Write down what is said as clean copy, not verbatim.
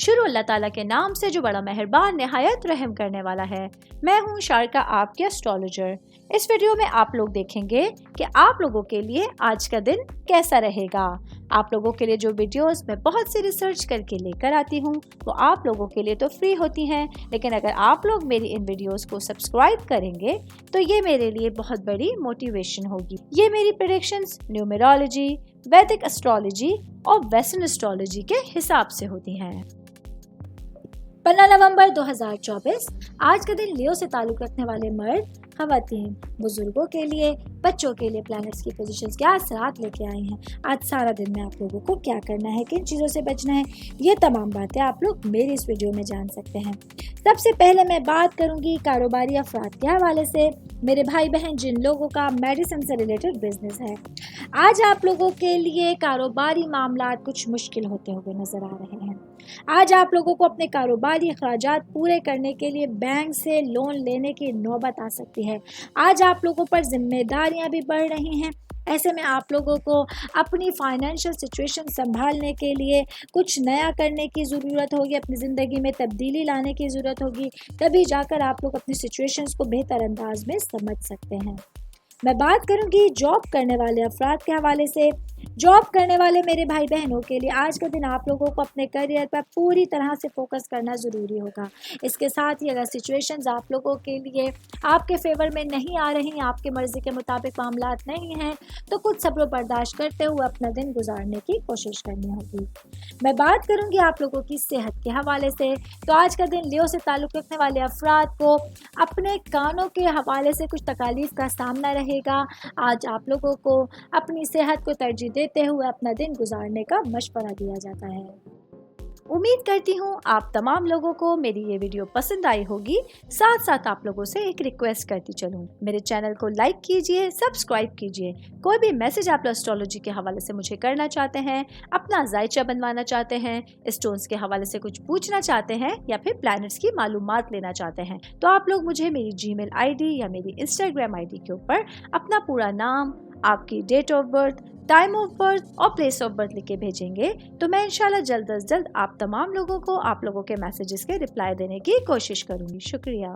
शुरू अल्लाह ताला के नाम से जो बड़ा मेहरबान निहायत रहम करने वाला है। मैं हूँ शारका, आपके एस्ट्रोलॉजर। इस वीडियो में आप लोग देखेंगे कि आप लोगों के लिए आज का दिन कैसा रहेगा। आप लोगों के लिए जो वीडियोस मैं बहुत सी रिसर्च करके लेकर आती हूँ वो आप लोगों के लिए तो फ्री होती हैं, लेकिन अगर आप लोग मेरी इन वीडियोस को सब्सक्राइब करेंगे तो ये मेरे लिए बहुत बड़ी मोटिवेशन होगी। ये मेरी प्रेडिक्शंस न्यूमेरोलॉजी, वैदिक एस्ट्रोलॉजी और वेस्टर्न एस्ट्रोलॉजी के हिसाब से होती हैं। 15 नवंबर 2024 आज का दिन लियो से ताल्लुक रखने वाले मर्द, खवातीन, बुजुर्गों के लिए, बच्चों के लिए प्लैनेट्स की पोजीशंस क्या असरात लेके आए हैं। आज सारा दिन में आप लोगों को क्या करना है, किन चीज़ों से बचना है, ये तमाम बातें आप लोग मेरी इस वीडियो में जान सकते हैं। सबसे पहले मैं बात करूंगी कारोबारी अफराद के हवाले से। मेरे भाई बहन जिन लोगों का मेडिसिन से रिलेटेड बिजनेस है, आज आप लोगों के लिए कारोबारी मामला कुछ मुश्किल होते हुए नजर आ रहे हैं। आज आप लोगों को अपने कारोबारी अखराजात पूरे करने के लिए बैंक से लोन लेने की नौबत आ सकती है। आज आप लोगों पर जिम्मेदारियां भी बढ़ रही हैं। ऐसे में आप लोगों को अपनी फाइनेंशियल सिचुएशन संभालने के लिए कुछ नया करने की ज़रूरत होगी, अपनी ज़िंदगी में तब्दीली लाने की ज़रूरत होगी। तभी जाकर आप लोग अपनी सिचुएशंस को बेहतर अंदाज में समझ सकते हैं। मैं बात करूंगी जॉब करने वाले अफराद के हवाले से। जॉब करने वाले मेरे भाई बहनों के लिए आज का दिन आप लोगों को अपने करियर पर पूरी तरह से फोकस करना ज़रूरी होगा। इसके साथ ही अगर सिचुएशंस आप लोगों के लिए आपके फेवर में नहीं आ रही, आपके मर्ज़ी के मुताबिक मामलात नहीं हैं, तो कुछ सब्र बर्दाश्त करते हुए अपना दिन गुजारने की कोशिश करनी होगी। मैं बात करूँगी आप लोगों की सेहत के हवाले से। तो आज का दिन लियो से ताल्लुक़ रखने वाले अफराद को अपने कानों के हवाले से कुछ तकालीफ का सामना रहेगा। आज आप लोगों को अपनी सेहत को तरजीह देते हुए अपना दिन गुजारने का मशवरा दिया जाता है। उम्मीद करती हूँ आप तमाम लोगों को मेरी ये वीडियो पसंद आई होगी। साथ साथ आप लोगों से एक रिक्वेस्ट करती चलूँ, मेरे चैनल को लाइक कीजिए, सब्सक्राइब कीजिए। कोई भी मैसेज आप एस्ट्रोलॉजी के हवाले से मुझे करना चाहते हैं, अपना जायचा बनवाना चाहते हैं, स्टोन्स के हवाले से कुछ पूछना चाहते हैं या फिर प्लैनेट्स की मालूमात लेना चाहते हैं, तो आप लोग मुझे मेरी जीमेल आईडी या मेरी इंस्टाग्राम आईडी के ऊपर अपना पूरा नाम, आपकी date of birth, time of birth और प्लेस ऑफ बर्थ लिख के भेजेंगे तो मैं इंशाल्लाह जल्द अज जल्द आप तमाम लोगों को आप लोगों के मैसेजेस के रिप्लाई देने की कोशिश करूंगी। शुक्रिया।